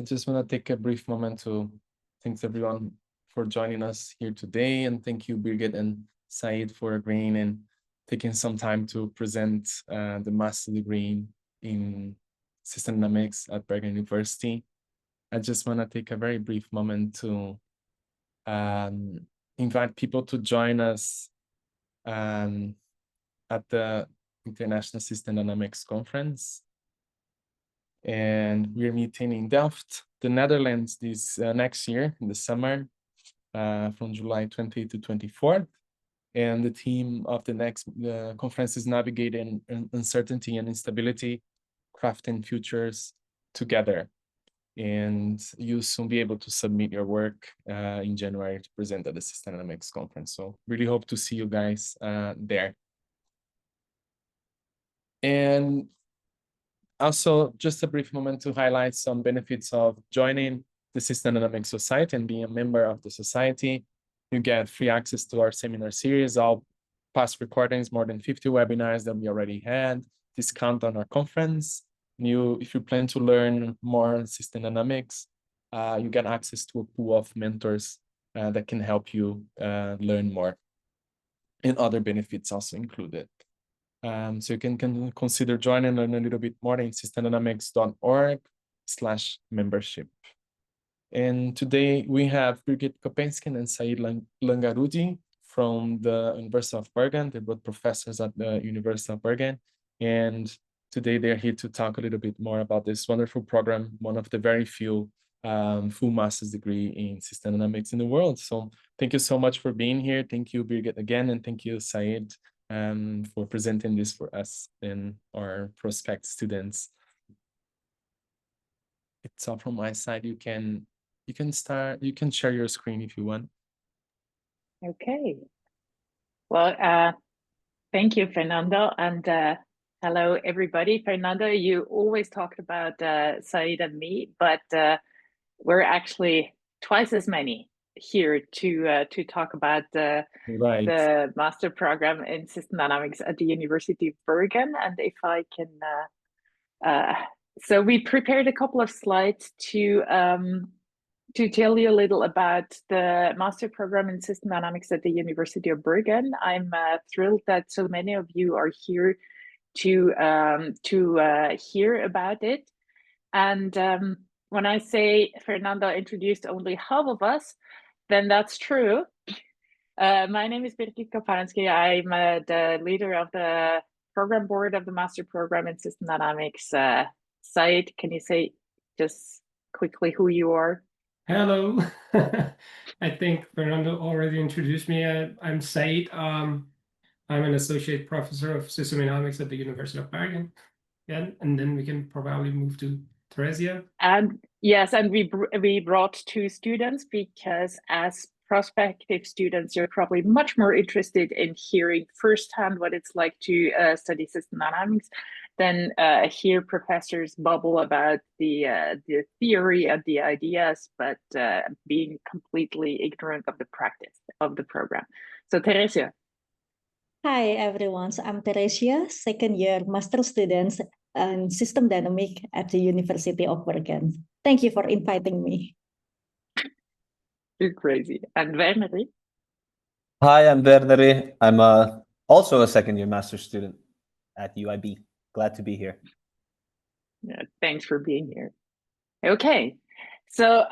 I just want to take a brief moment to thank everyone for joining us here today, and thank you, Birgit and Said, for agreeing and taking some time to present the master degree in system dynamics at Bergen University. I just want to take a very brief moment to invite people to join us at the International System Dynamics Conference. And we're meeting in Delft, the Netherlands, this next year in the summer, from July 20 to 24th. And the theme of the next conference is Navigating Uncertainty and Instability, Crafting Futures Together. And you'll soon be able to submit your work in January to present at the System Dynamics Conference. So really hope to see you guys there. And also, just a brief moment to highlight some benefits of joining the System Dynamics Society and being a member of the society. You get free access to our seminar series, all past recordings, more than 50 webinars that we already had, discount on our conference. If you plan to learn more on system dynamics, you get access to a pool of mentors that can help you learn more, and other benefits also included. So you can consider joining and learn a little bit more in systemdynamics.org/membership. And today we have Birgit Kopenskin and Said Langarudi from the University of Bergen. They're both professors at the University of Bergen. And today they're here to talk a little bit more about this wonderful program, one of the very few full master's degree in system dynamics in the world. So thank you so much for being here. Thank you, Birgit, again. And thank you, Said, for presenting this for us and our prospect students. It's all from my side. You can share your screen if you want. Okay. Well, thank you, Fernando, and hello, everybody. Fernando, you always talked about Said and me, but we're actually twice as many here to talk about the master program in system dynamics at the University of Bergen. And if I can, so we prepared a couple of slides to tell you a little about the master program in system dynamics at the University of Bergen. I'm thrilled that so many of you are here to hear about it. And when I say Fernando introduced only half of us, then that's true. My name is Birgit Kopenskin. I'm the leader of the program board of the master program in system dynamics. Said, can you say just quickly who you are? Hello. I think Fernando already introduced me. I'm Said. I'm an associate professor of system dynamics at the University of Bergen. Yeah, and then we can probably move to Theresia. And yes, and we brought two students because as prospective students, you're probably much more interested in hearing firsthand what it's like to study system dynamics than hear professors bubble about the theory and the ideas, but being completely ignorant of the practice of the program. So Theresia. Hi everyone, so I'm Theresia, second year master student in system dynamics at the University of Bergen. Thank you for inviting me. You're crazy. And Verneri? Hi, I'm Verneri. I'm also a second year master student at UIB. Glad to be here. Yeah, thanks for being here. Okay, so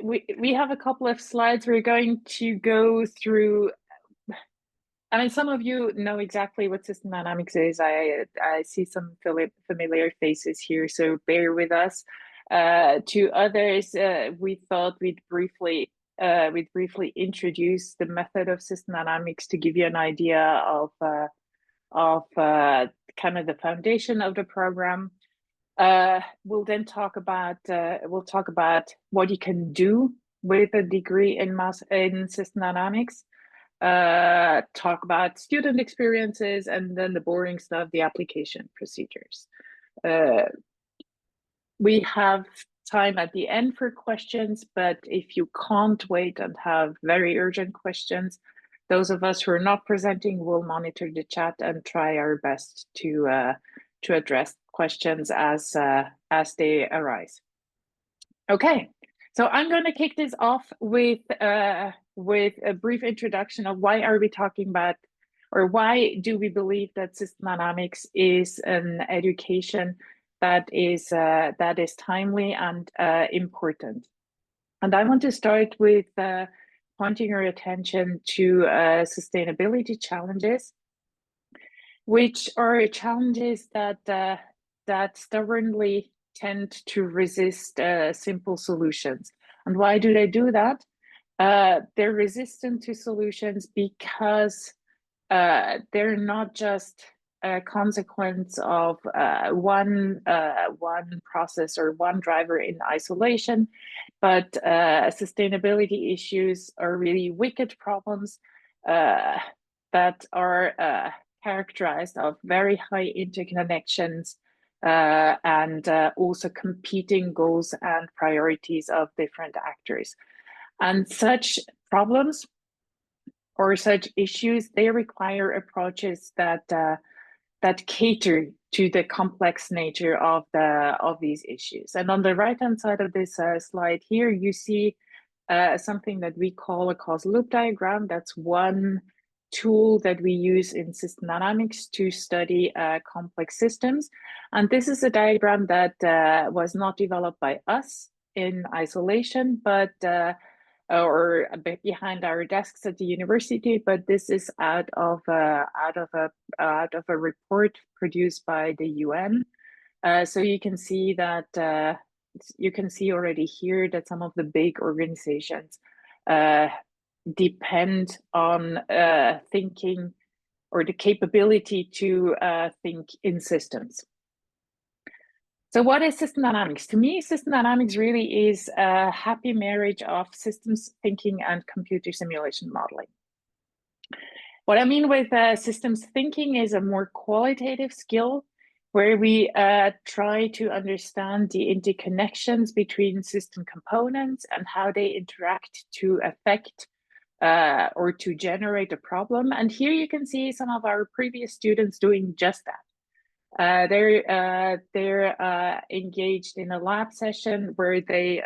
we have a couple of slides. We're going to go through. I mean, some of you know exactly what system dynamics is. I see some familiar faces here, so bear with us. To others, we thought we'd briefly introduce the method of system dynamics to give you an idea of kind of the foundation of the program. We'll then talk about what you can do with a degree in system dynamics. Talk about student experiences, and then the boring stuff, the application procedures. We have time at the end for questions, but if you can't wait and have very urgent questions, those of us who are not presenting will monitor the chat and try our best to address questions as they arise. Okay, so I'm going to kick this off with a brief introduction of why are we talking about, or why do we believe that system dynamics is an education that is timely and important. And I want to start with pointing your attention to sustainability challenges, which are challenges that stubbornly tend to resist simple solutions. And why do they do that? They're resistant to solutions because they're not just a consequence of one process or one driver in isolation, but sustainability issues are really wicked problems that are characterized of very high interconnections and also competing goals and priorities of different actors. And such problems or such issues, they require approaches that cater to the complex nature of these issues. And on the right-hand side of this slide here, you see something that we call a causal loop diagram. That's one tool that we use in system dynamics to study complex systems. And this is a diagram that was not developed by us in isolation, but or a bit behind our desks at the university, but this is out of a report produced by the UN. So you can see that you can see already here that some of the big organizations depend on thinking or the capability to think in systems. So what is system dynamics? To me, system dynamics really is a happy marriage of systems thinking and computer simulation modeling. What I mean with systems thinking is a more qualitative skill where we try to understand the interconnections between system components and how they interact to affect or to generate a problem. And here you can see some of our previous students doing just that. They're engaged in a lab session where they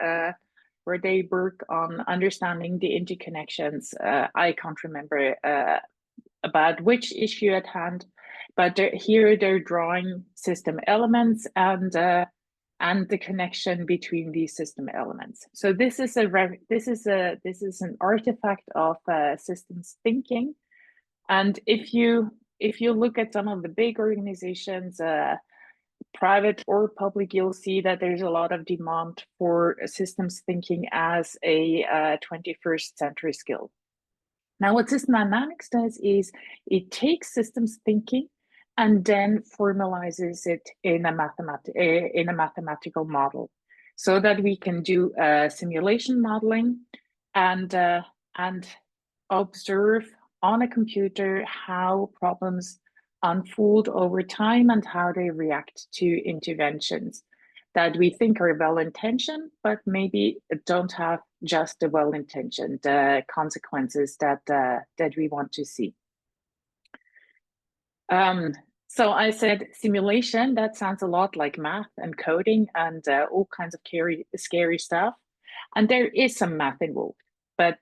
work on understanding the interconnections. I can't remember about which issue at hand, but here they're drawing system elements and the connection between these system elements. So this is an artifact of systems thinking, and if you look at some of the big organizations, private or public, you'll see that there's a lot of demand for systems thinking as a 21st century skill. Now, what system dynamics does is it takes systems thinking and then formalizes it in a mathematical model, so that we can do simulation modeling and observe on a computer how problems unfold over time and how they react to interventions that we think are well-intentioned, but maybe don't have just the well-intentioned consequences that we want to see. So I said simulation, that sounds a lot like math and coding and all kinds of scary stuff. And there is some math involved, but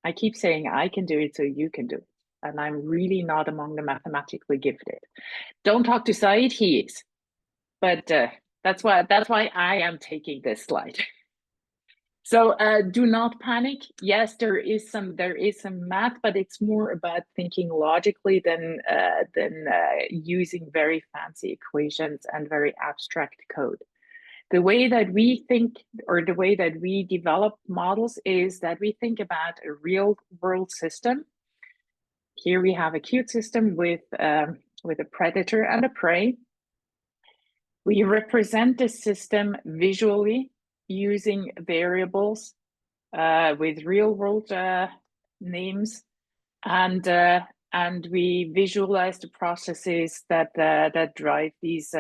I keep saying I can do it so you can do it. And I'm really not among the mathematically gifted. Don't talk to Said, he is. But that's why I am taking this slide. So do not panic. Yes, there is some math, but it's more about thinking logically than using very fancy equations and very abstract code. The way that we think, or the way that we develop models, is that we think about a real world system. Here we have a cute system with a predator and a prey. We represent the system visually using variables with real world names, and we visualize the processes that drive these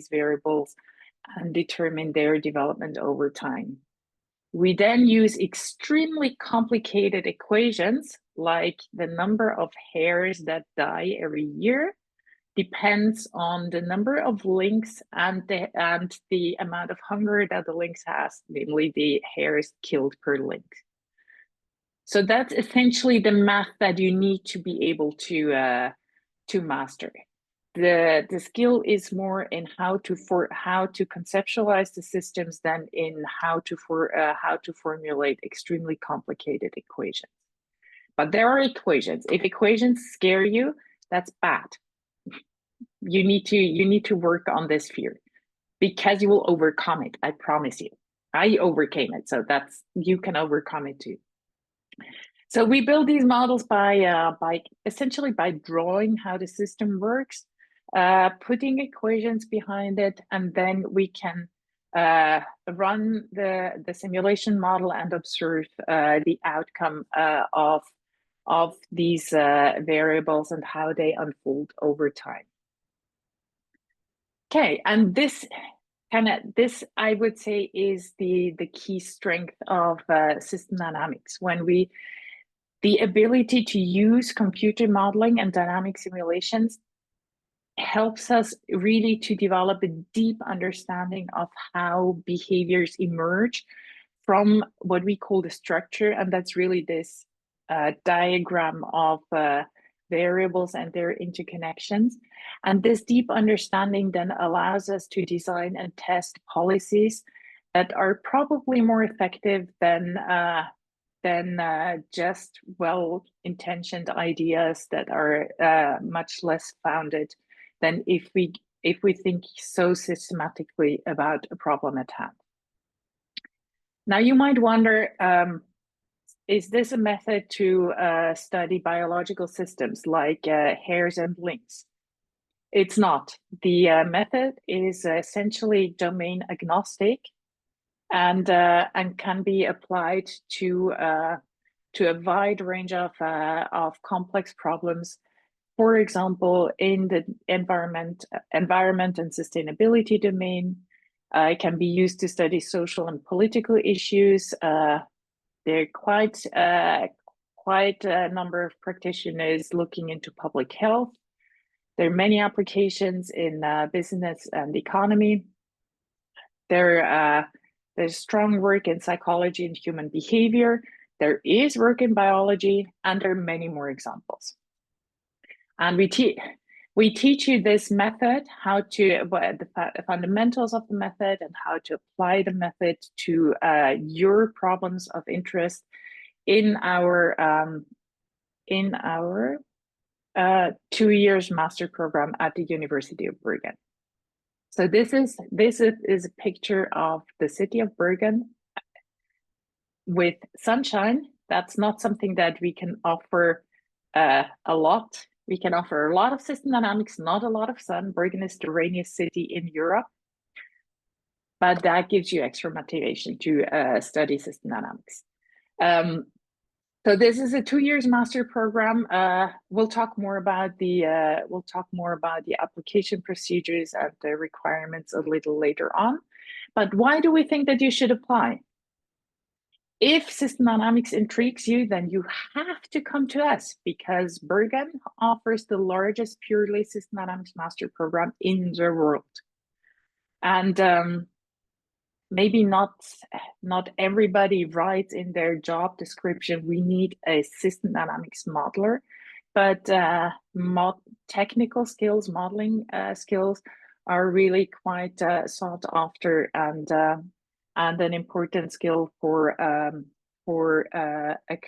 variables and determine their development over time. We then use extremely complicated equations like the number of hairs that die every year depends on the number of links and the amount of hunger that the links has, namely the hairs killed per link. So that's essentially the math that you need to be able to master. The skill is more in how to conceptualize the systems than in how to formulate extremely complicated equations. But there are equations. If equations scare you, that's bad. You need to work on this fear, because you will overcome it. I promise you. I overcame it, so you can overcome it too. So we build these models by essentially by drawing how the system works, putting equations behind it, and then we can run the simulation model and observe the outcome of these variables and how they unfold over time. Okay, and this I would say is the key strength of system dynamics. The ability to use computer modeling and dynamic simulations helps us really to develop a deep understanding of how behaviors emerge from what we call the structure, and that's really this diagram of variables and their interconnections. And this deep understanding then allows us to design and test policies that are probably more effective than just well-intentioned ideas that are much less founded than if we think so systematically about a problem at hand. Now you might wonder, is this a method to study biological systems like hairs and links? It's not. The method is essentially domain agnostic and can be applied to a wide range of complex problems. For example, in the environment and sustainability domain, it can be used to study social and political issues. There are quite a number of practitioners looking into public health. There are many applications in business and economy. There's strong work in psychology and human behavior. There is work in biology, and there are many more examples. And we teach you this method, the fundamentals of the method, and how to apply the method to your problems of interest in our 2 years master program at the University of Bergen. So this is a picture of the city of Bergen with sunshine. That's not something that we can offer a lot. We can offer a lot of system dynamics, not a lot of sun. Bergen is the rainiest city in Europe, but that gives you extra motivation to study system dynamics. So this is a 2 years master program. We'll talk more about the application procedures and the requirements a little later on. But why do we think that you should apply? If system dynamics intrigues you, then you have to come to us, because Bergen offers the largest purely system dynamics master program in the world. And maybe not everybody writes in their job description, we need a system dynamics modeler, but technical skills, modeling skills are really quite sought after and an important skill for a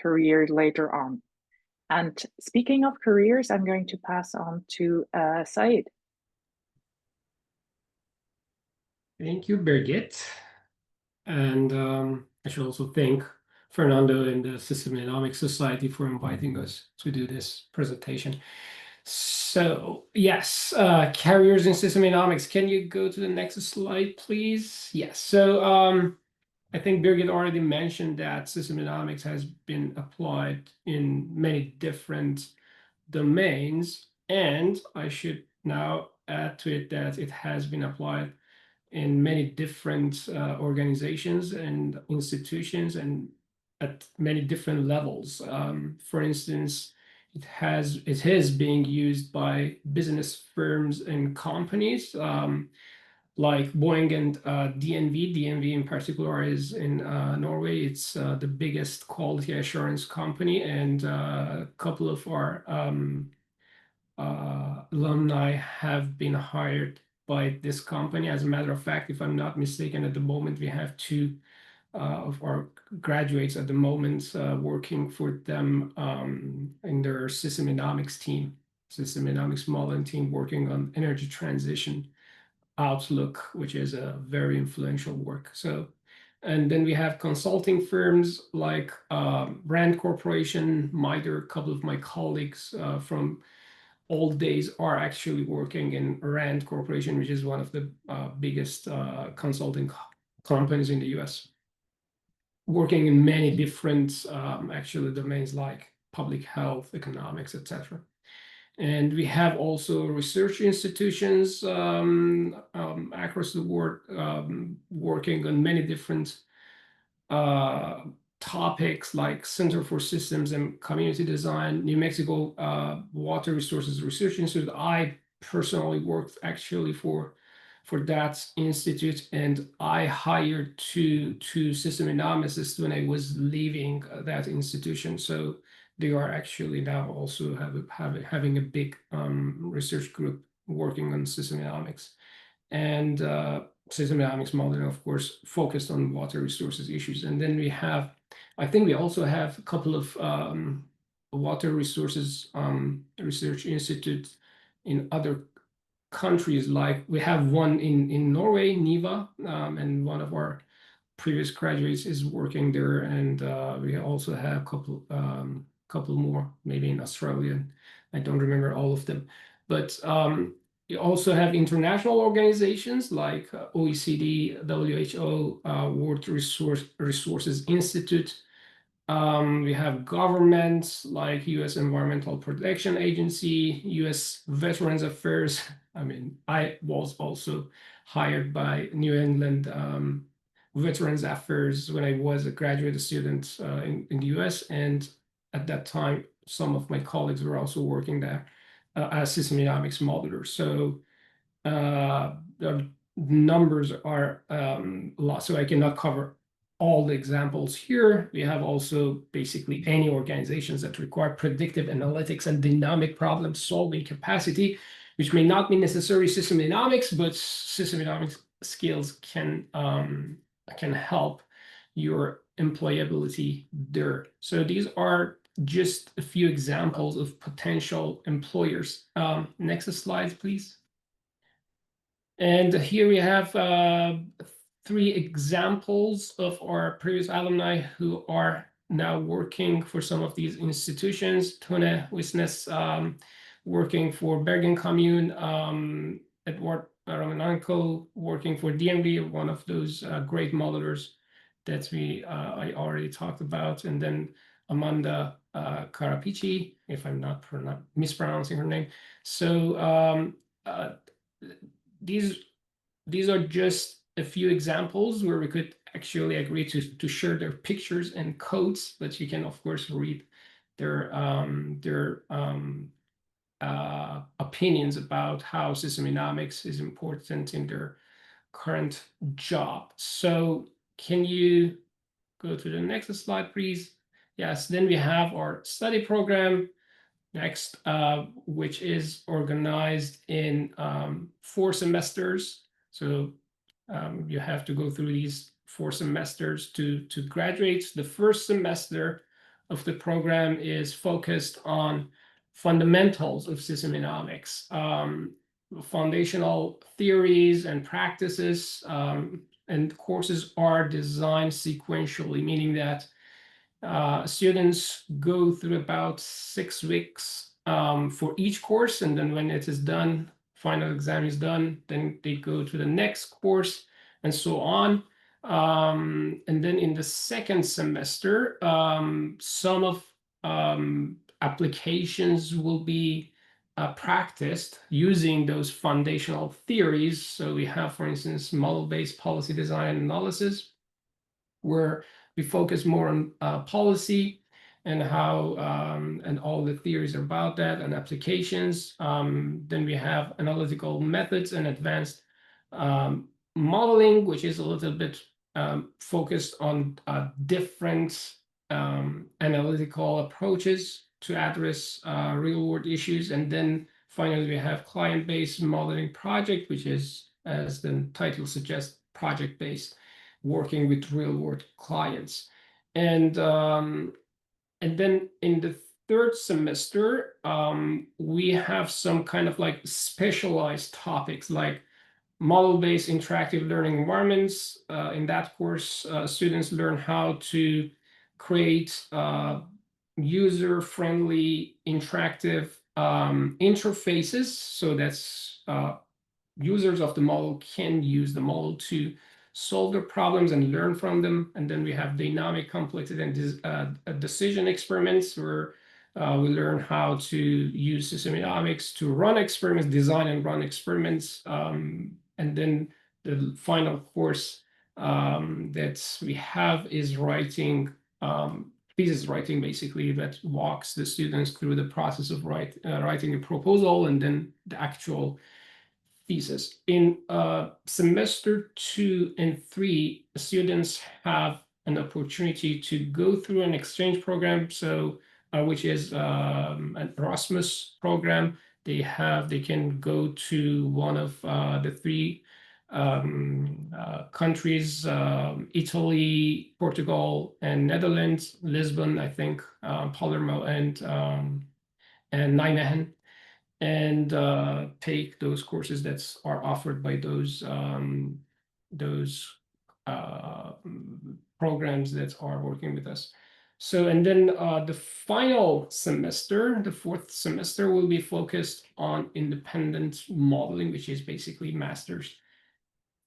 career later on. And speaking of careers, I'm going to pass on to Said. Thank you, Birgit. And I should also thank Fernando and the System Dynamics Society for inviting us to do this presentation. So yes, careers in system dynamics. Can you go to the next slide, please? Yes. So I think Birgit already mentioned that system dynamics has been applied in many different domains, and I should now add to it that it has been applied in many different organizations and institutions and at many different levels. For instance, it is being used by business firms and companies like Boeing and DNV. DNV in particular is in Norway. It's the biggest quality assurance company, and a couple of our alumni have been hired by this company. As a matter of fact, if I'm not mistaken, at the moment we have two of our graduates at the moment working for them in their systemonomics team, systemonomics modeling team, working on energy transition outlook, which is a very influential work. So, and then we have consulting firms like Rand Corporation. A couple of my colleagues from old days are actually working in Rand Corporation, which is one of the biggest consulting companies in the US, working in many different actually domains like public health, economics, etc. And we have also research institutions across the world working on many different topics like Center for Systems and Community Design, New Mexico Water Resources Research Institute. I personally worked actually for that institute, and I hired two system economists when I was leaving that institution. So they are actually now also having a big research group working on system economics. And system economics modeling, of course, focused on water resources issues. And then we have, I think we also have a couple of water resources research institutes in other countries. Like we have one in Norway, NIVA, and one of our previous graduates is working there. And we also have a couple more, maybe in Australia. I don't remember all of them, but you also have international organizations like OECD, WHO, World Resources Institute. We have governments like US Environmental Protection Agency, US Veterans Affairs. I mean, I was also hired by New England Veterans Affairs when I was a graduate student in the US. And at that time, some of my colleagues were also working there as system economics modelers. So the numbers are a lot, so I cannot cover all the examples here. We have also basically any organizations that require predictive analytics and dynamic problem solving capacity, which may not be necessarily system economics, but system economics skills can help your employability there. So these are just a few examples of potential employers. Next slide, please. And here we have 3 examples of our previous alumni who are now working for some of these institutions. Tone Wisnes working for Bergen Commune, Edward Romanenko working for DMV, one of those great modelers that I already talked about, and then Amanda Karapici, if I'm not mispronouncing her name. So these are just a few examples where we could actually agree to share their pictures and codes, but you can of course read their opinions about how system economics is important in their current job. So can you go to the next slide, please? Yes, then we have our study program next, which is organized in 4 semesters. So you have to go through these 4 semesters to graduate. The first semester of the program is focused on fundamentals of system economics, foundational theories and practices, and courses are designed sequentially, meaning that students go through about 6 weeks for each course, and then when it is done, final exam is done, then they go to the next course, and so on. And then in the second semester, some of applications will be practiced using those foundational theories. So we have, for instance, model-based policy design and analysis, where we focus more on policy. and how and all the theories about that and applications. Then we have analytical methods and advanced modeling, which is a little bit focused on different analytical approaches to address real-world issues. And then finally, we have client-based modeling project, which is, as the title suggests, project-based, working with real-world clients. And then in the third semester, we have some kind of like specialized topics like model-based interactive learning environments. In that course, students learn how to create user-friendly interactive interfaces. So that's users of the model can use the model to solve their problems and learn from them. And then we have dynamic complexity and decision experiments, where we learn how to use system dynamics to run experiments, design and run experiments. And then the final course that we have is writing, thesis writing, basically, that walks the students through the process of writing a proposal and then the actual thesis. In semester 2 and 3, students have an opportunity to go through an exchange program, so which is an Erasmus program. They can go to one of the 3 countries, Italy, Portugal, and Netherlands, Lisbon, I think, Palermo, and Nijmegen, and take those courses that are offered by those programs that are working with us. So, and then the final semester, the 4th semester, will be focused on independent modeling, which is basically master's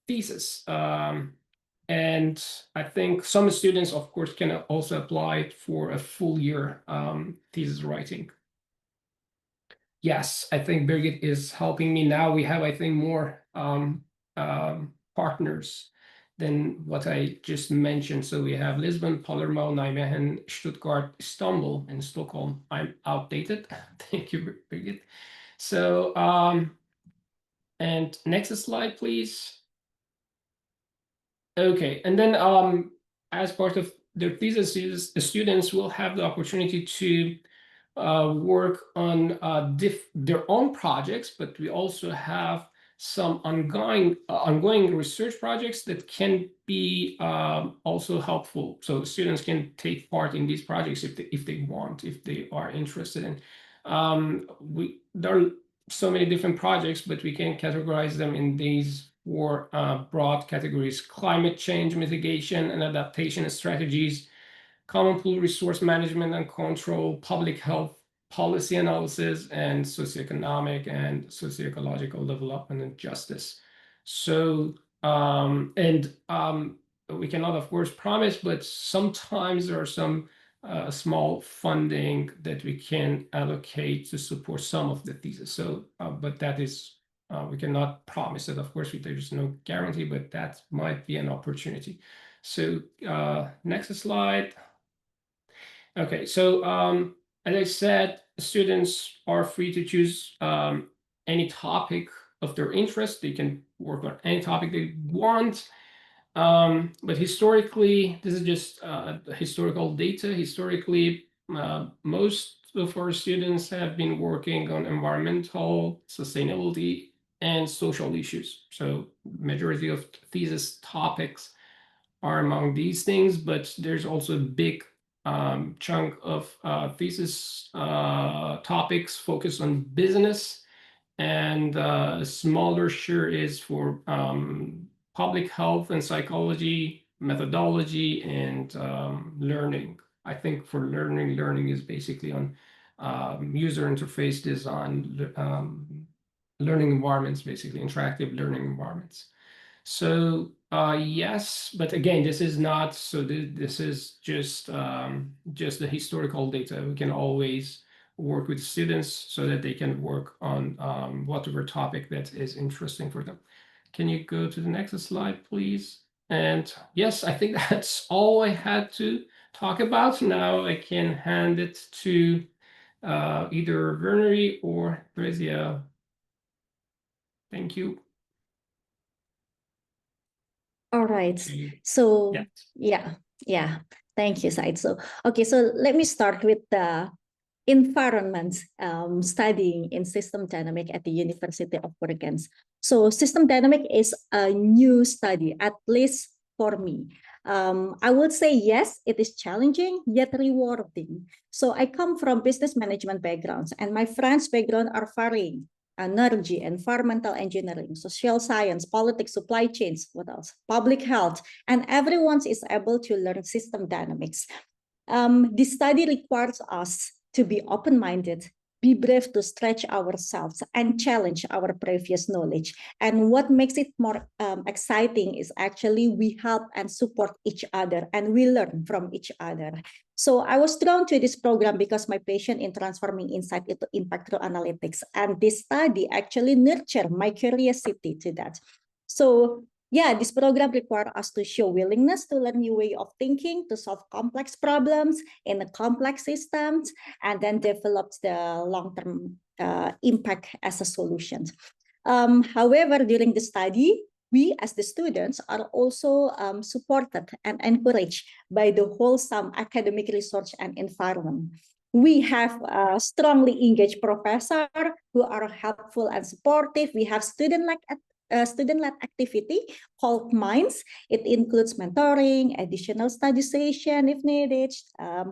thesis. And I think some students, of course, can also apply for a full year thesis writing. Yes, I think Birgit is helping me now. We have, I think, more partners than what I just mentioned. So we have Lisbon, Palermo, Nijmegen, Stuttgart, Istanbul, and Stockholm. I'm outdated. Thank you, Birgit. So, and next slide, please. Okay, and then as part of their thesis, the students will have the opportunity to work on their own projects, but we also have some ongoing research projects that can be also helpful. So students can take part in these projects if they want, if they are interested in. There are so many different projects, but we can categorize them in these 4 broad categories: climate change mitigation and adaptation strategies, common pool resource management and control, public health policy analysis, and socioeconomic and socio-ecological development and justice. So, we cannot, of course, promise, but sometimes there are some small funding that we can allocate to support some of the thesis. So, but that is, we cannot promise it. Of course, there is no guarantee, but that might be an opportunity. So, next slide. Okay, so as I said, students are free to choose any topic of their interest. They can work on any topic they want. But historically, this is just historical data. Historically, most of our students have been working on environmental, sustainability, and social issues. So majority of thesis topics are among these things, but there's also a big chunk of thesis topics focused on business, and a smaller share is for public health and psychology, methodology, and learning. I think for learning is basically on user interface design, learning environments, basically interactive learning environments. So yes, but again, this is not, so this is just the historical data. We can always work with students so that they can work on whatever topic that is interesting for them. Can you go to the next slide, please? And yes, I think that's all I had to talk about. Now I can hand it to either Verneri or Theresia. Thank you. All right. Okay. So Yeah. yeah. Thank you, Said. So okay, so let me start with the environment studying in system dynamic at the University of Bergen. So system dynamic is a new study, at least for me. I would say yes, it is challenging yet rewarding. So I come from business management backgrounds, and my friends' background are varying. Energy, environmental engineering, social science, politics, supply chains, what else? Public health, and everyone is able to learn system dynamics. This study requires us to be open-minded, be brave to stretch ourselves and challenge our previous knowledge. And what makes it more exciting is actually we help and support each other and we learn from each other. So I was drawn to this program because my passion in transforming insight into impact through analytics. And this study actually nurtured my curiosity to that. So yeah, this program requires us to show willingness to learn new way of thinking, to solve complex problems in a complex systems, and then develop the long-term impact as a solution. However, during the study, we as the students are also supported and encouraged by the wholesome academic research and environment. We have a strongly engaged professor who are helpful and supportive. We have student-led activity called Minds. It includes mentoring, additional study session if needed,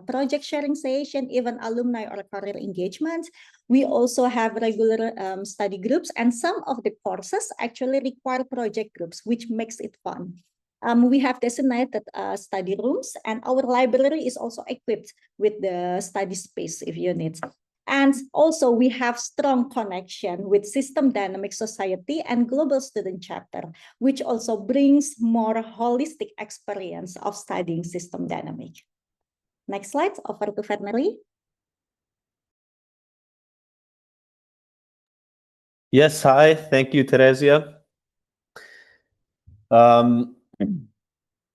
project sharing session, even alumni or career engagement. We also have regular study groups, and some of the courses actually require project groups, which makes it fun. We have designated study rooms, and our library is also equipped with the study space if you need. And also we have strong connection with System Dynamic Society and Global Student Chapter, which also brings more holistic experience of studying system dynamic. Next slide, over to Verneri. Yes, hi. Thank you, Theresia.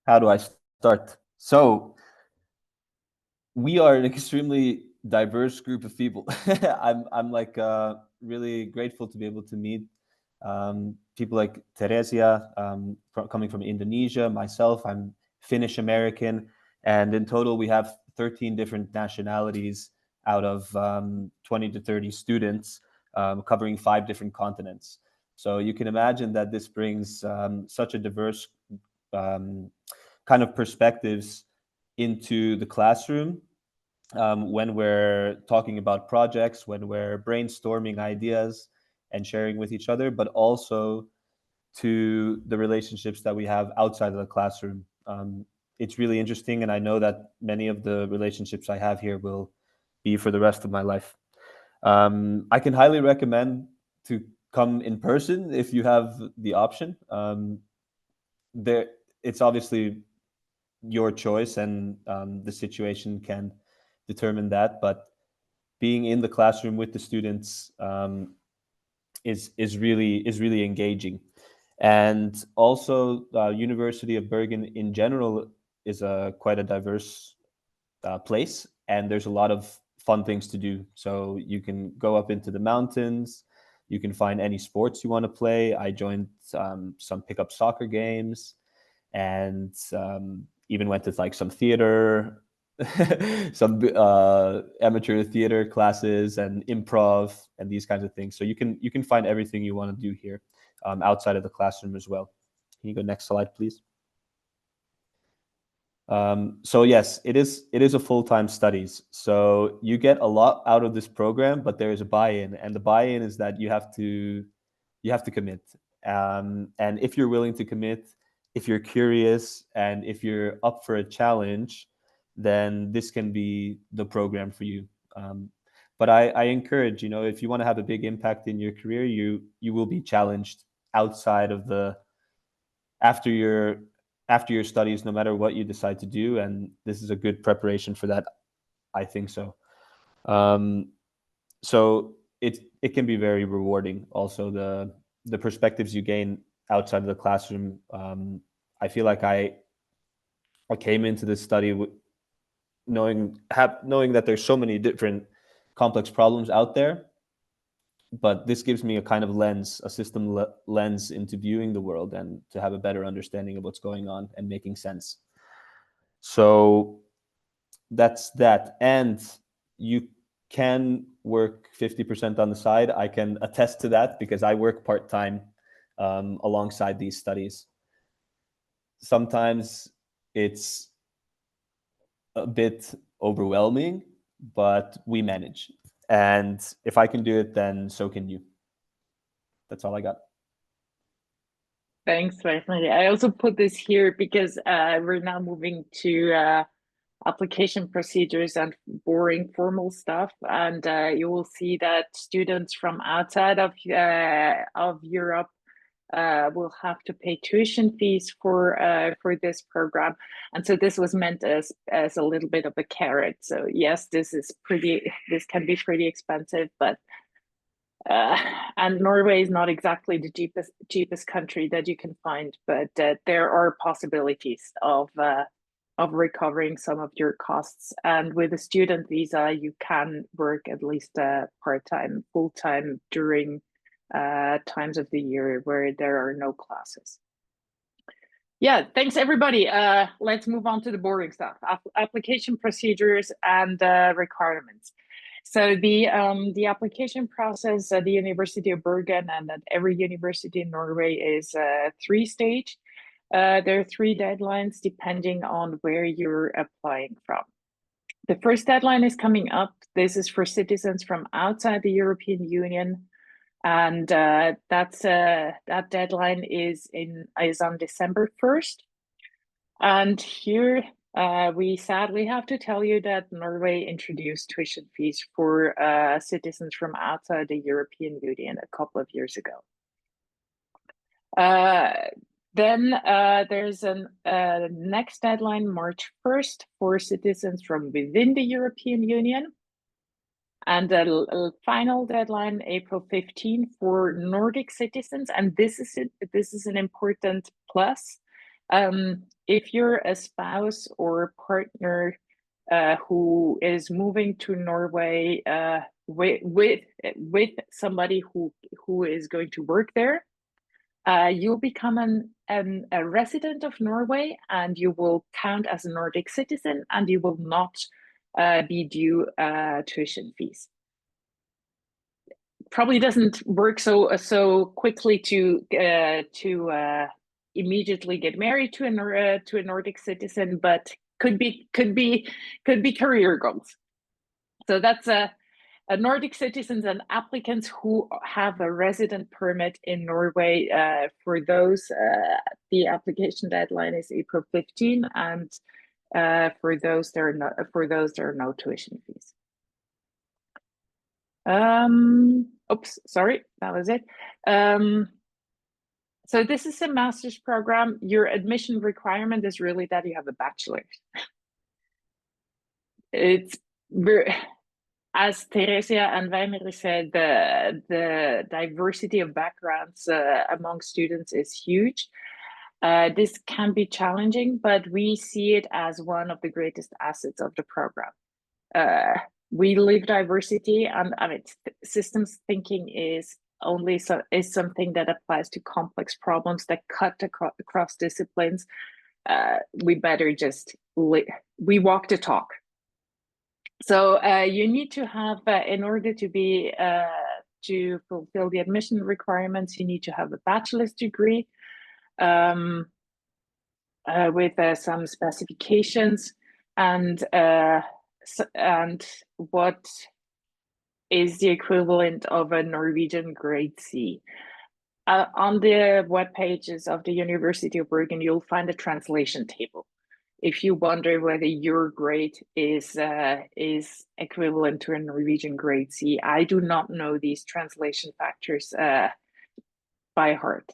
How do I start? So we are an extremely diverse group of people. I'm like really grateful to be able to meet people like Theresia, coming from Indonesia. Myself, I'm Finnish American, and in total we have 13 different nationalities out of 20 to 30 students, covering 5 different continents. So you can imagine that this brings such a diverse kind of perspectives into the classroom when we're talking about projects, when we're brainstorming ideas and sharing with each other, but also to the relationships that we have outside of the classroom. It's really interesting, and I know that many of the relationships I have here will be for the rest of my life. I can highly recommend to come in person if you have the option. It's obviously your choice, and the situation can determine that. But being in the classroom with the students is really engaging. And also, University of Bergen in general is quite a diverse place, and there's a lot of fun things to do. So you can go up into the mountains. You can find any sports you want to play. I joined some pickup soccer games, and even went to like some theater, some amateur theater classes and improv and these kinds of things. So you can find everything you want to do here outside of the classroom as well. Can you go next slide, please? So yes, it is a full-time studies. So you get a lot out of this program, but there is a buy-in, and the buy-in is that you have to commit. And if you're willing to commit, if you're curious, and if you're up for a challenge, then this can be the program for you. But I encourage, if you want to have a big impact in your career, you will be challenged outside of after your studies, no matter what you decide to do, and this is a good preparation for that. I think so. So it can be very rewarding. Also, the perspectives you gain outside of the classroom. I feel like I came into this study knowing that there's so many different complex problems out there, but this gives me a kind of lens, a system lens into viewing the world and to have a better understanding of what's going on and making sense. So that's that. And you can work 50% on the side. I can attest to that because I work part-time alongside these studies. Sometimes it's a bit overwhelming, but we manage. And if I can do it, then so can you. That's all I got. Thanks, Wesley. I also put this here because we're now moving to application procedures and boring formal stuff, and you will see that students from outside of Europe will have to pay tuition fees for this program, and so this was meant as a little bit of a carrot. So yes, this can be pretty expensive, but and Norway is not exactly the cheapest country that you can find, but there are possibilities of recovering some of your costs. And with a student visa, you can work at least part-time, full-time during times of the year where there are no classes. Yeah, thanks everybody. Let's move on to the boring stuff, application procedures and requirements. So the application process at the University of Bergen and at every university in Norway is 3-stage. There are 3 deadlines depending on where you're applying from. The first deadline is coming up. This is for citizens from outside the European Union. And that deadline is on December 1st. And here we sadly have to tell you that Norway introduced tuition fees for citizens from outside the European Union a couple of years ago. Then there's a next deadline, March 1st, for citizens from within the European Union. And the final deadline, April 15, for Nordic citizens. And this is an important plus. If you're a spouse or partner who is moving to Norway with somebody who is going to work there, you'll become a resident of Norway, and you will count as a Nordic citizen, and you will not be due tuition fees. Probably doesn't work so quickly to immediately get married to a Nordic citizen, but could be career goals. So that's a Nordic citizens and applicants who have a resident permit in Norway. For those, the application deadline is April 15, and for those there are no tuition fees. Oops, sorry, that was it. So this is a master's program. Your admission requirement is really that you have a bachelor's. It's as Theresia and Weimar said, the diversity of backgrounds among students is huge. This can be challenging, but we see it as one of the greatest assets of the program. We live diversity, and I mean, systems thinking is something that applies to complex problems that cut across disciplines. We better just we walk the talk. So you need to have, in order to fulfill the admission requirements, you need to have a bachelor's degree with some specifications, and what is the equivalent of a Norwegian grade C. On the web pages of the University of Bergen, you'll find a translation table. If you wonder whether your grade is equivalent to a Norwegian grade C, I do not know these translation factors by heart.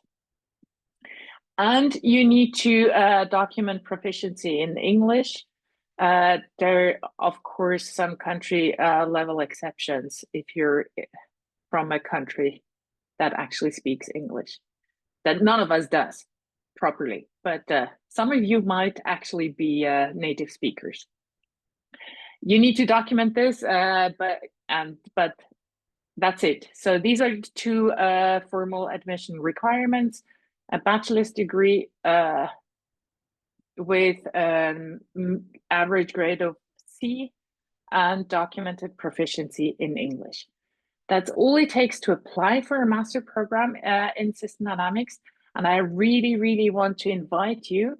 And you need to document proficiency in English. There are, of course, some country level exceptions if you're from a country that actually speaks English, that none of us does properly, but some of you might actually be native speakers. You need to document this, but that's it. So these are the two formal admission requirements: a bachelor's degree with an average grade of C and documented proficiency in English. That's all it takes to apply for a master program in system dynamics. And I really, really want to invite you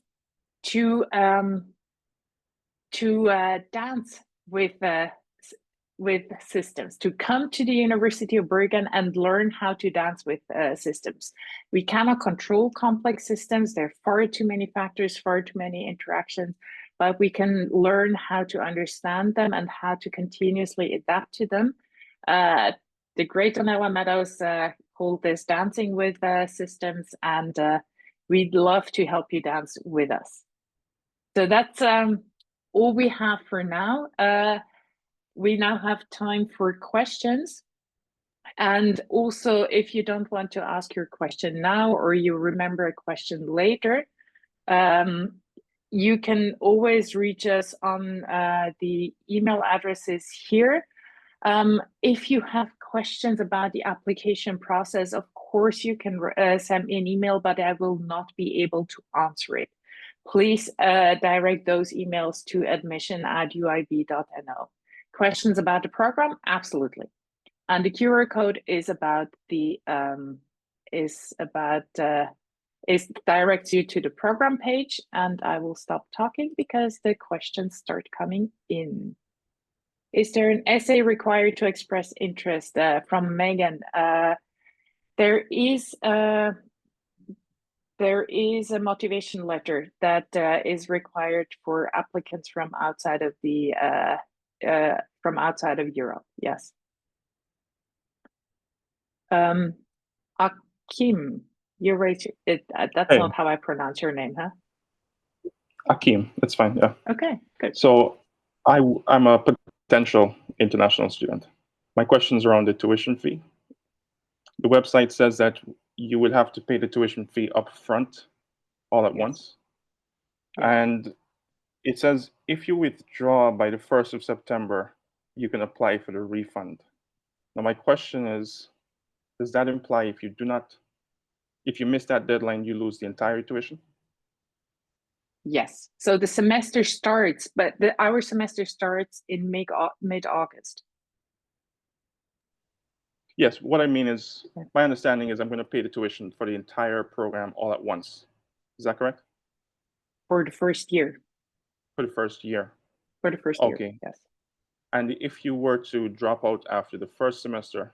to dance with systems, to come to the University of Bergen and learn how to dance with systems. We cannot control complex systems. There are far too many factors, far too many interactions, but we can learn how to understand them and how to continuously adapt to them. The great Onella Meadows called this dancing with systems, and we'd love to help you dance with us. So that's all we have for now. We now have time for questions. And also, if you don't want to ask your question now, or you remember a question later, you can always reach us on the email addresses here. If you have questions about the application process, of course, you can send me an email, but I will not be able to answer it. Please direct those emails to admission@uib.no. Questions about the program? Absolutely. And the QR code is about the directs you to the program page. And I will stop talking because the questions start coming in. Is there an essay required to express interest? From Megan? There is a motivation letter that is required for applicants from outside of the Europe. Yes. Akim, you're right. That's Hey. not how I pronounce your name, huh? Akim, that's fine. Yeah. Okay, good. So I'm a potential international student. My question is around the tuition fee. The website says that you would have to pay the tuition fee up front all at once. Yes. And it says if you withdraw by the 1st of September, you can apply for the refund. Now, my question is, does that imply if you miss that deadline, you lose the entire tuition? Yes. So the semester starts, but our semester starts in mid-August. Yes, what I mean is, my understanding is I'm going to pay the tuition for the entire program all at once. Is that correct? For the first year. For the first year. For the first year, yes. And if you were to drop out after the first semester,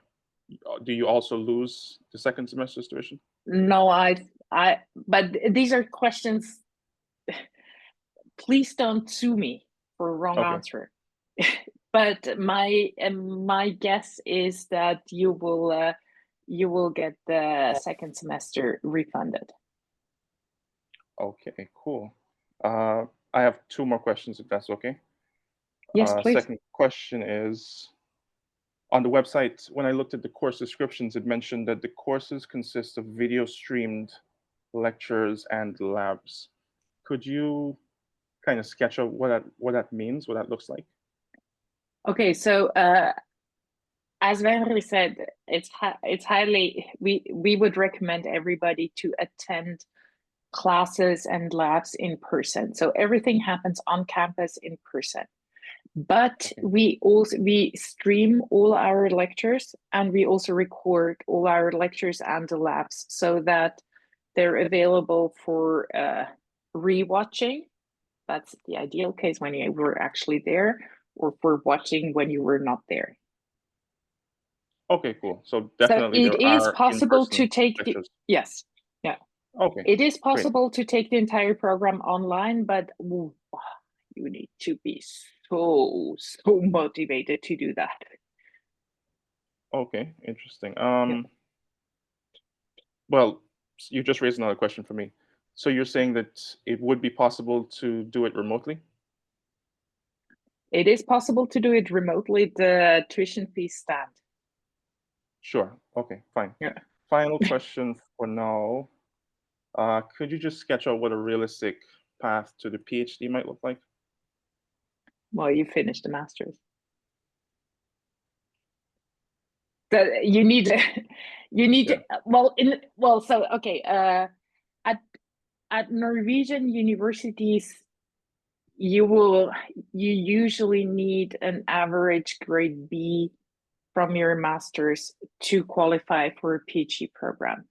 do you also lose the second semester's tuition? No, but these are questions. Please don't sue me for a wrong answer. But my guess is that you will get the second semester refunded. Okay, cool. I have two more questions, if that's okay. Yes, please. Second question is, on the website, when I looked at the course descriptions, it mentioned that the courses consist of video streamed lectures and labs. Could you kind of sketch out what that means, what that looks like? Okay, so as Valerie said, it's highly, we would recommend everybody to attend classes and labs in person. So everything happens on campus in person. But we stream all our lectures, and we also record all our lectures and the labs so that they're available for rewatching. That's the ideal case when you were actually there, or for watching when you were not there. Okay, cool. So definitely so it is possible to take lectures. Yes. Yeah. Okay. It is possible to take the entire program online, but you need to be so motivated to do that. Okay, interesting. Well, you just raised another question for me. So you're saying that it would be possible to do it remotely? It is possible to do it remotely. The tuition fees stand. Sure. Okay, fine. Yeah. Final question for now. Could you just sketch out what a realistic path to the PhD might look like? Well, you finished the master's. That you need at Norwegian universities you usually need an average grade B from your master's to qualify for a PhD program.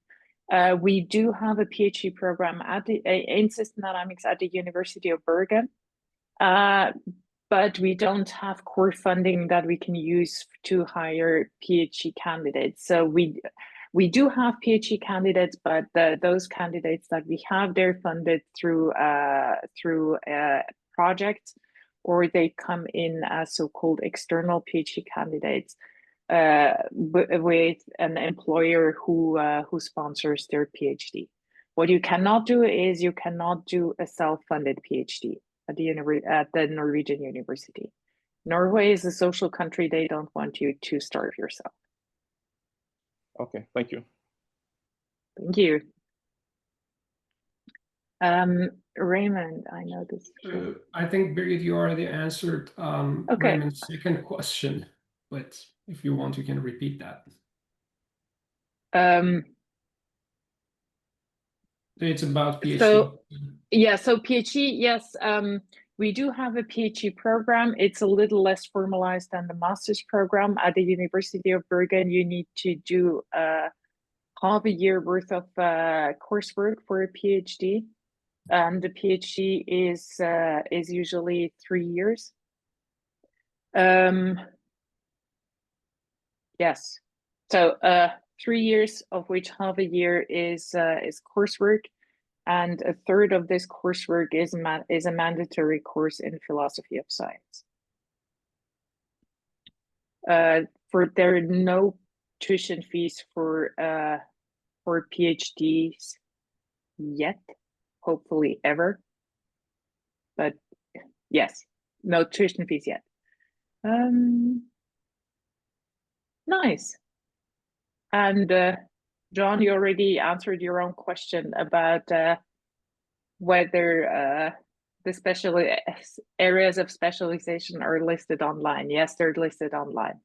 We do have a PhD program in system dynamics at the University of Bergen, but we don't have core funding that we can use to hire PhD candidates. So we do have PhD candidates, but those candidates that we have, they're funded through projects, or they come in as so-called external PhD candidates with an employer who sponsors their PhD. What you cannot do is you cannot do a self-funded PhD at the Norwegian university. Norway is a social country. They don't want you to starve yourself. Okay, thank you. Thank you. Raymond, I know this. I think, Birgit, you already answered Okay. Raymond's second question, but if you want, you can repeat that. It's about PhD. So PhD, yes. We do have a PhD program. It's a little less formalized than the master's program. At the University of Bergen, you need to do half a year worth of coursework for a PhD. And the PhD is usually 3 years. Yes. So 3 years, of which half a year is coursework, and a third of this coursework is a mandatory course in philosophy of science. There are no tuition fees for PhDs yet, hopefully ever. But yes, no tuition fees yet. Nice. And John, you already answered your own question about whether the areas of specialization are listed online. Yes, they're listed online.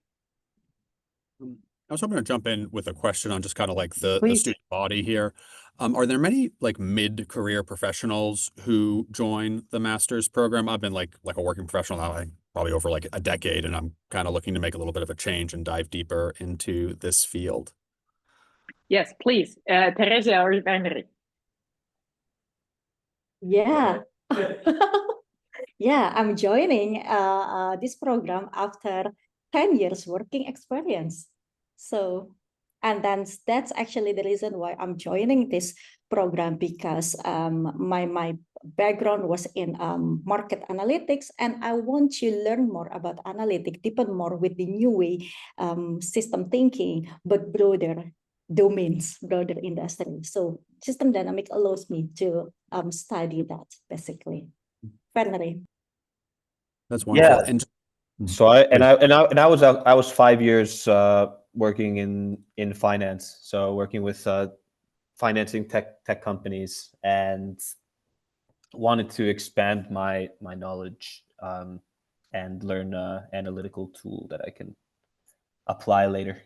I was hoping to jump in with a question on just kind of like the Please. student body here. Are there many like mid-career professionals who join the master's program? I've been like a working professional now, like probably over like a decade, and I'm kind of looking to make a little bit of a change and dive deeper into this field. Yes, please. Theresia or Valerie. Yeah. Yeah, I'm joining this program after 10 years working experience. So, and then that's actually the reason why I'm joining this program, because my background was in market analytics, and I want to learn more about analytics, deepen more with the new way system thinking, but broader domains, broader industry. So system dynamics allows me to study that basically. Finally. That's wonderful. Yeah. And So I was 5 years working in finance. So working with financing tech companies, and wanted to expand my knowledge and learn an analytical tool that I can apply later.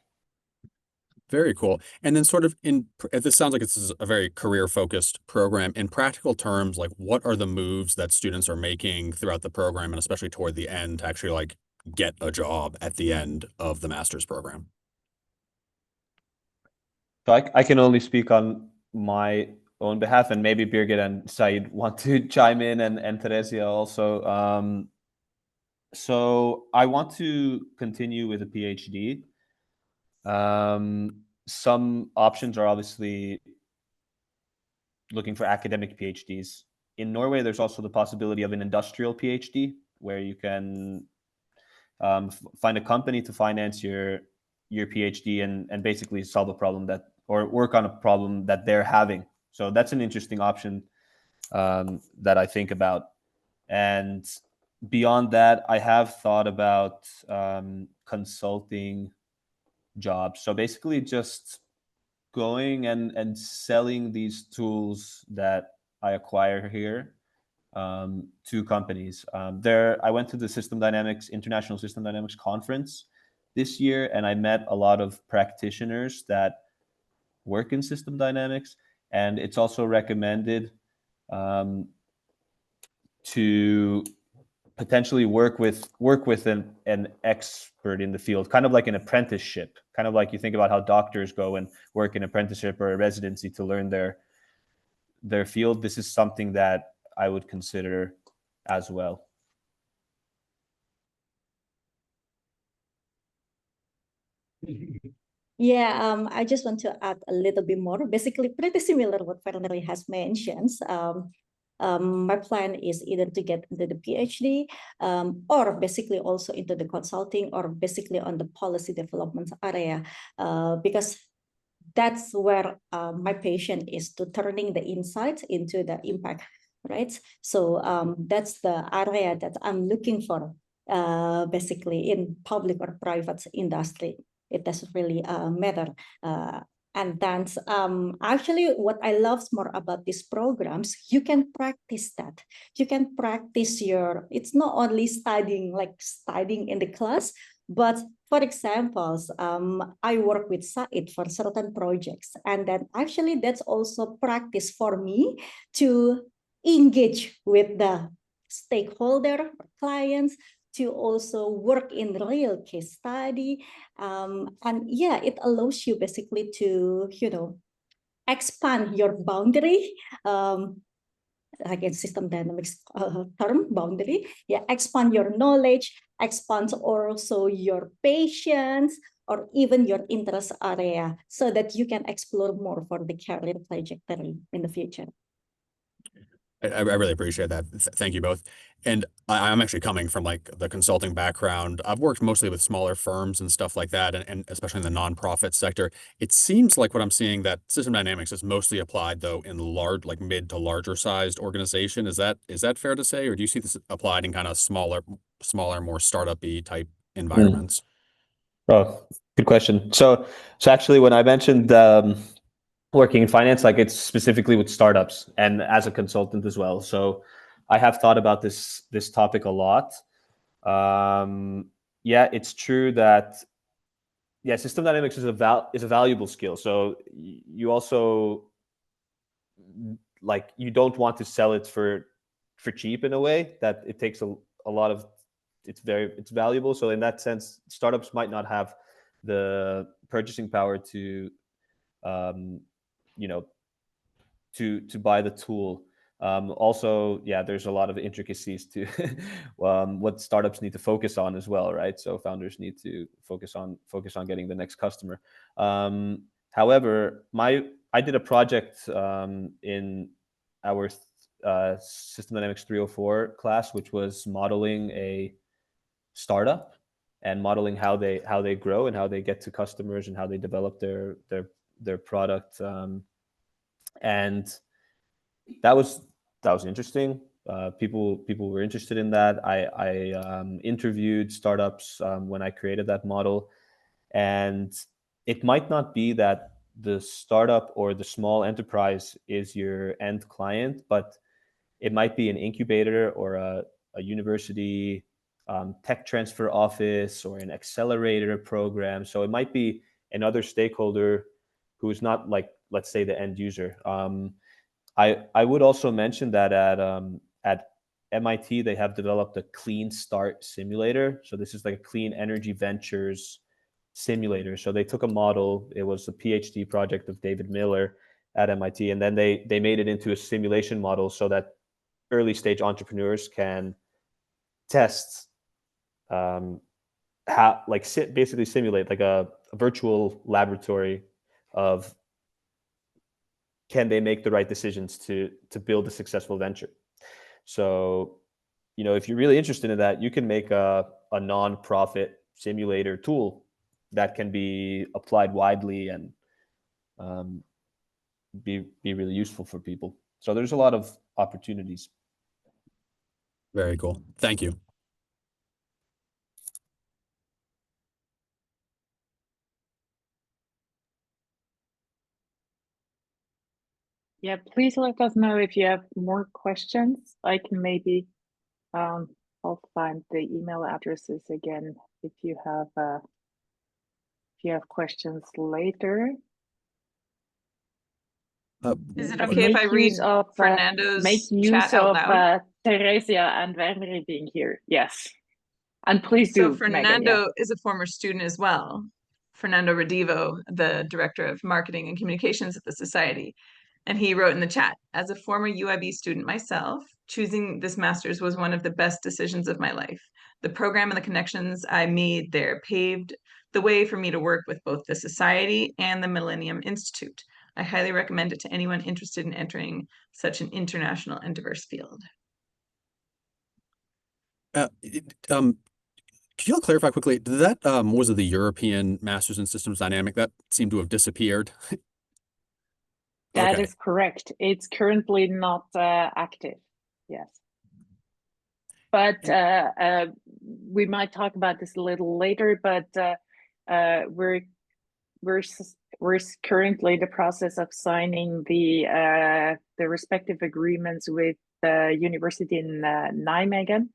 very cool. And then sort of this sounds like this is a very career-focused program. In practical terms, like what are the moves that students are making throughout the program, and especially toward the end, to actually like get a job at the end of the master's program? So I can only speak on my own behalf, and maybe Birgit and Said want to chime in, and Theresia also. So I want to continue with a PhD. Some options are obviously looking for academic PhDs. In Norway, there's also the possibility of an industrial PhD, where you can find a company to finance your PhD and basically solve a problem or work on a problem that they're having. So that's an interesting option that I think about. And beyond that, I have thought about consulting jobs. So basically just going and selling these tools that I acquire here two companies. I went to the International System Dynamics conference this year, and I met a lot of practitioners that work in system dynamics, and it's also recommended to potentially work with an expert in the field, kind of like an apprenticeship, kind of like you think about how doctors go and work in apprenticeship or a residency to learn their field. This is something that I would consider as well. Yeah, I just want to add a little bit more. Basically, pretty similar what Fernand has mentioned. My plan is either to get into the PhD or basically also into the consulting or basically on the policy development area because that's where my passion is, to turning the insights into the impact, right? So that's the area that I'm looking for basically in public or private industry. It doesn't really matter. And that's actually what I love more about these programs. You can practice that. You can practice it's not only studying in the class, but for examples, I work with Said for certain projects. And then actually that's also practice for me to engage with the stakeholder, clients, to also work in real case study. And yeah, it allows you basically to, expand your boundary. Again, system dynamics term, boundary. Yeah, expand your knowledge, expand also your patience, or even your interest area, so that you can explore more for the career trajectory in the future. I really appreciate that. Thank you both. And I'm actually coming from like the consulting background. I've worked mostly with smaller firms and stuff like that, and especially in the nonprofit sector. It seems like what I'm seeing that system dynamics is mostly applied though in like mid to larger sized organization. Is that fair to say, or do you see this applied in kind of smaller, more startup-y type environments? Oh, good question. So actually, when I mentioned working in finance, like it's specifically with startups and as a consultant as well. So I have thought about this topic a lot. Yeah, it's true that system dynamics is a valuable skill. So you also you don't want to sell it for cheap in a way that it takes a lot of it's valuable. So in that sense, startups might not have the purchasing power to to buy the tool. Also, yeah, there's a lot of intricacies to what startups need to focus on as well, right? So founders need to focus on getting the next customer. However, I did a project in our System Dynamics 304 class, which was modeling a startup and modeling how they grow and how they get to customers and how they develop their product. And that was interesting. People were interested in that. I interviewed startups when I created that model, and it might not be that the startup or the small enterprise is your end client, but it might be an incubator or a university tech transfer office or an accelerator program. So it might be another stakeholder who is not like, let's say, the end user. I would also mention that at MIT, they have developed a clean start simulator. So this is like a clean energy ventures simulator. So they took a model. It was a PhD project of David Miller at MIT. And then they made it into a simulation model so that early stage entrepreneurs can test basically simulate like a virtual laboratory of can they make the right decisions to build a successful venture. So, if you're really interested in that, you can make a non-profit simulator tool that can be applied widely and be really useful for people. So there's a lot of opportunities. Very cool. Thank you. Yeah, please let us know if you have more questions. I can maybe I'll find the email addresses again if you have questions later. Is it But okay if I make read use of Fernando's make use chat out of loud? Theresia and Werner being here? Yes, and please So do, Megan. Fernando Yeah. is a former student as well. Fernando Redivo, the Director of Marketing and Communications at the Society. And he wrote in the chat, as a former UIB student myself, choosing this master's was one of the best decisions of my life. The program and the connections I made there paved the way for me to work with both the Society and the Millennium Institute. I highly recommend it to anyone interested in entering such an international and diverse field. Could you all clarify quickly, that was it the European Masters in Systems Dynamic that seemed to have disappeared? That Okay. is correct. It's currently not active. Yes. But we might talk about this a little later, but we're currently in the process of signing the respective agreements with the university in Nijmegen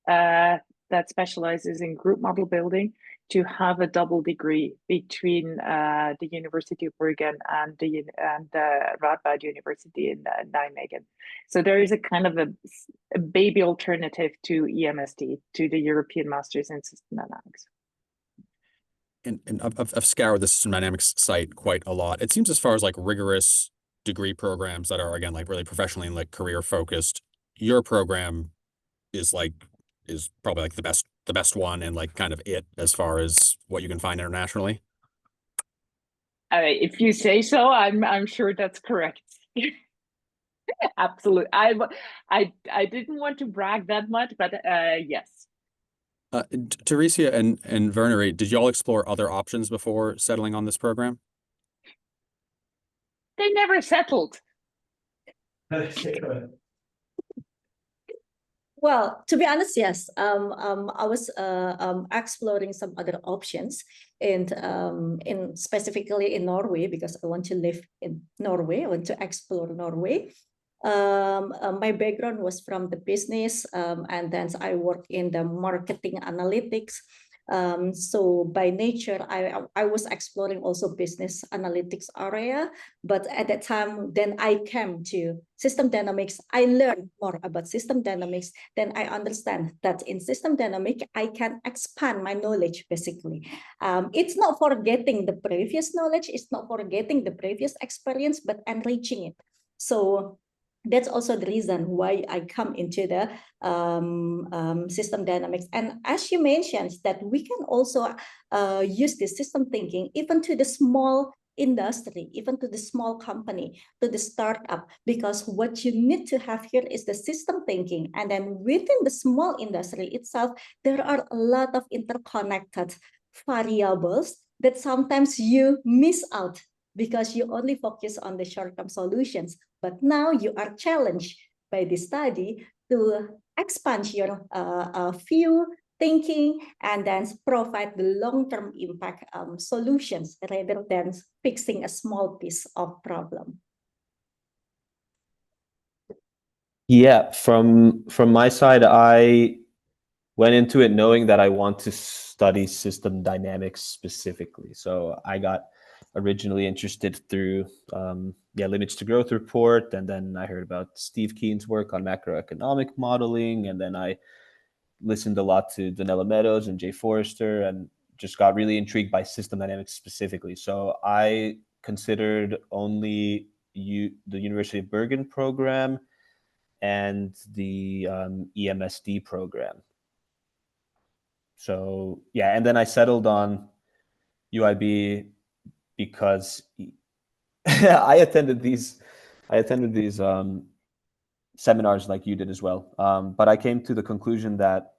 that specializes in group model building, to have a double degree between the University of Bergen and the Radboud University in Nijmegen. So there is a kind of a baby alternative to EMSD, to the European Masters in System Dynamics. And I've scoured the System Dynamics site quite a lot. It seems, as far as like rigorous degree programs that are, again, like really professionally and like career focused, your program is probably like the best one, and like kind of it as far as what you can find internationally. If you say so, I'm sure that's correct. Absolutely. I didn't want to brag that much, but yes. Theresia and Werner, did y'all explore other options before settling on this program? They never settled. Well, to be honest, yes. I was exploring some other options, and in specifically in Norway, because I want to live in Norway. I want to explore Norway. My background was from the business, and then I work in the marketing analytics. So by nature, I was exploring also business analytics area, but at that time, then I came to system dynamics. I learned more about system dynamics. Then I understand that in system dynamics, I can expand my knowledge basically. It's not forgetting the previous knowledge, it's not forgetting the previous experience, but enriching it. So that's also the reason why I come into the system dynamics. And as you mentioned, that we can also use this system thinking even to the small industry, even to the small company, to the startup, because what you need to have here is the system thinking. And then within the small industry itself, there are a lot of interconnected variables that sometimes you miss out because you only focus on the short-term solutions. But now you are challenged by this study to expand your view, thinking, and then provide the long-term impact solutions rather than fixing a small piece of problem. Yeah, from my side, I went into it knowing that I want to study system dynamics specifically. So I got originally interested through Lineage to Growth report, and then I heard about Steve Keen's work on macroeconomic modeling, and then I listened a lot to Donella Meadows and Jay Forrester, and just got really intrigued by system dynamics specifically. So I considered only the University of Bergen program and the EMSD program. So yeah, and then I settled on UIB because I attended these seminars like you did as well. But I came to the conclusion that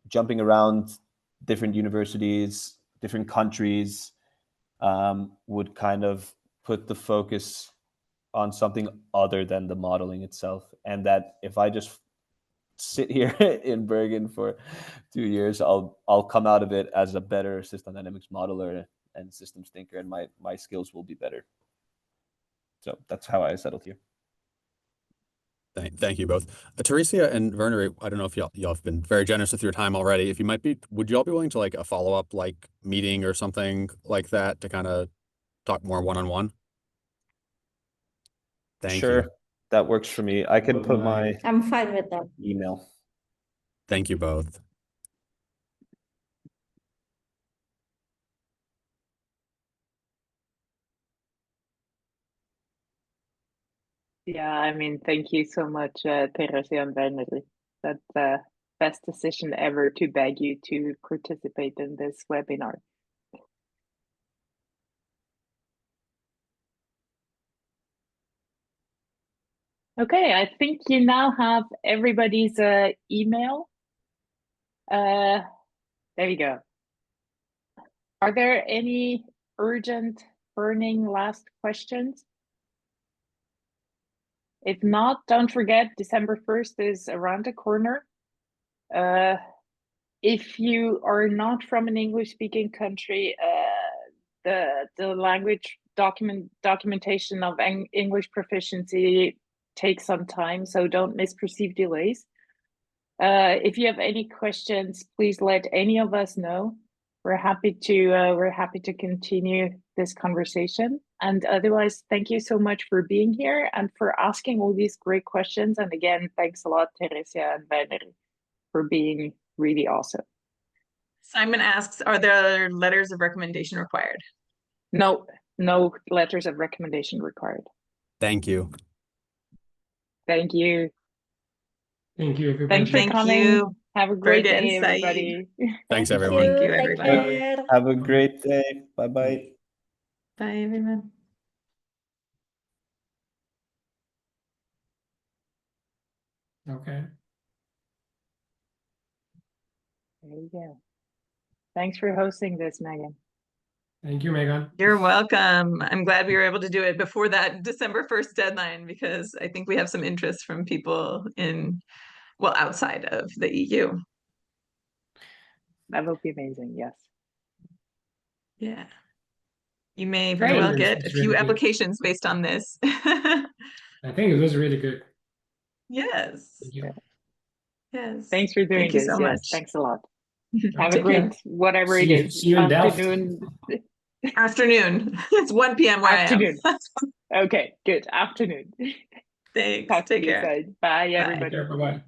jumping around different universities, different countries, would kind of put the focus on something other than the modeling itself. And that if I just sit here in Bergen for 2 years, I'll come out of it as a better system dynamics modeler and systems thinker, and my skills will be better. So that's how I settled here. Thank you both. Teresia and Werner, I don't know if y'all have been very generous with your time already. If you might be, would you all be willing to like a follow-up like meeting or something like that to kind of talk more one-on-one? Thank Sure, you. that works for me. I can put my I'm fine with that. email. Thank you both. Yeah, I mean, thank you so much, Teresia and Werner. That's the best decision ever to beg you to participate in this webinar. Okay, I think you now have everybody's email. There you go. Are there any urgent, burning last questions? If not, don't forget December 1st is around the corner. If you are not from an English-speaking country, the language documentation of English proficiency takes some time, so don't misperceive delays. If you have any questions, please let any of us know. We're happy to continue this conversation. And otherwise, thank you so much for being here and for asking all these great questions. And again, thanks a lot, Teresia and Werner, for being really awesome. Simon asks, are there letters of recommendation required? No letters of recommendation required. Thank you. Thank you. Thank you, everybody. Thanks for Thank coming. you, Have a great Bergen, day, Said. everybody. Thanks, Thank everyone. Thank you, Take everybody. care. Have a great day. Bye-bye. Bye, everyone. Okay. There you go. Thanks for hosting this, Megan. Thank you, Megan. You're welcome. I'm glad we were able to do it before that December 1st deadline, because I think we have some interest from people outside of the EU. That will be amazing, yes. Yeah. You may Great. very well Attendance get a was few really good. applications based on this. I think it was really good. Yes. Thank you. Yes. Thanks for doing Thank you this. so Yes, much. thanks a lot. Have a Take care. great, whatever it See is, you in Delft. afternoon. Afternoon. It's 1 p.m. where Afternoon. I am. Okay, good. Afternoon. Thanks. Talk to Take you care. soon. Bye, Bye. everybody. Take care. Bye-bye.